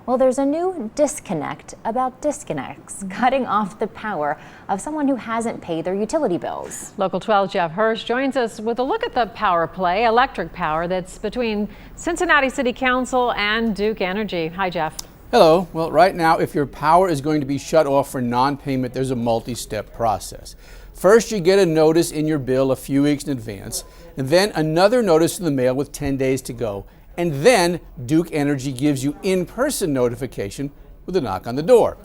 Well, there's a new disconnect about disconnects, cutting off the power of someone who hasn't paid their utility bills. Local 12's Jeff Hirsch joins us with a look at the power play, electric power, that's between Cincinnati City Council and Duke Energy. Hi, Jeff. Hello. Well, right now, if your power is going to be shut off for non-payment, there's a multi-step process. First, you get a notice in your bill a few weeks in advance, and then another notice in the mail with 10 days to go. And then Duke Energy gives you in-person notification with a knock on the door.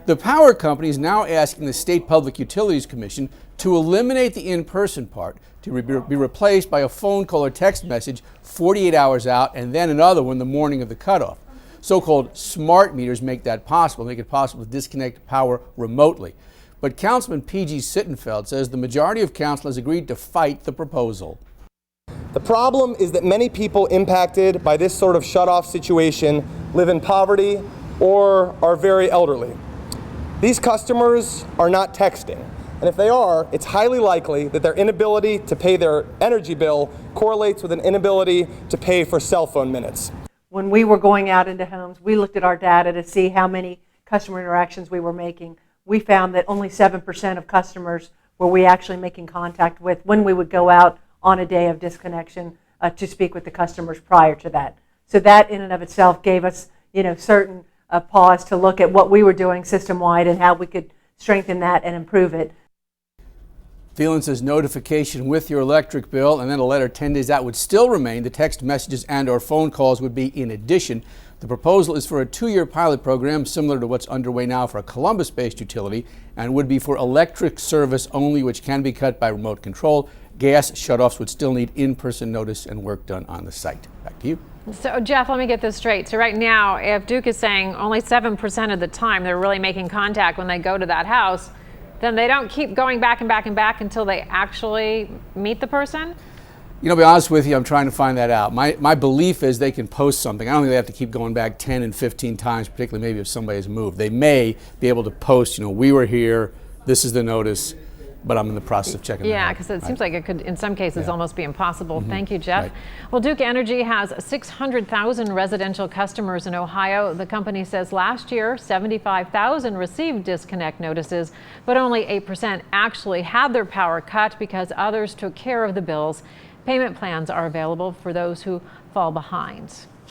The power company is now asking the State Public Utilities Commission to eliminate the in-person part to be replaced by a phone call or text message 48 hours out and then another one the morning of the cutoff. So-called smart meters make that possible, make it possible to disconnect power remotely. But Councilman PG Sitttenfeld says the majority of council has agreed to fight the proposal. The problem is that many people impacted by this sort of shut-off situation live in poverty or are very elderly. These customers are not texting, and if they are, it's highly likely that their inability to pay their energy bill correlates with an inability to pay for cell phone minutes. When we were going out into homes, we looked at our data to see how many customer interactions we were making. We found that only 7% of customers were we actually making contact with when we would go out on a day of disconnection to speak with the customers prior to that. So that in and of itself gave us, certain pause to look at what we were doing system-wide and how we could strengthen that and improve it. Thelen says notification with your electric bill and then a letter 10 days out would still remain. The text messages and or phone calls would be in addition. The proposal is for a 2-year pilot program similar to what's underway now for a Columbus-based utility and would be for electric service only, which can be cut by remote control. Gas shutoffs would still need in-person notice and work done on the site. Back to you. So, Jeff, let me get this straight. So right now, if Duke is saying only 7% of the time they're really making contact when they go to that house, then they don't keep going back and back and back until they actually meet the person? To be honest with you, I'm trying to find that out. My belief is they can post something. I don't think they have to keep going back 10 and 15 times, particularly maybe if somebody has moved. They may be able to post, we were here, this is the notice, but I'm in the process of checking that out. Yeah, because it seems like it could, in some cases, almost be impossible. Thank you, Jeff. Right. Well, Duke Energy has 600,000 residential customers in Ohio. The company says last year, 75,000 received disconnect notices, but only 8% actually had their power cut because others took care of the bills. Payment plans are available for those who fall behind.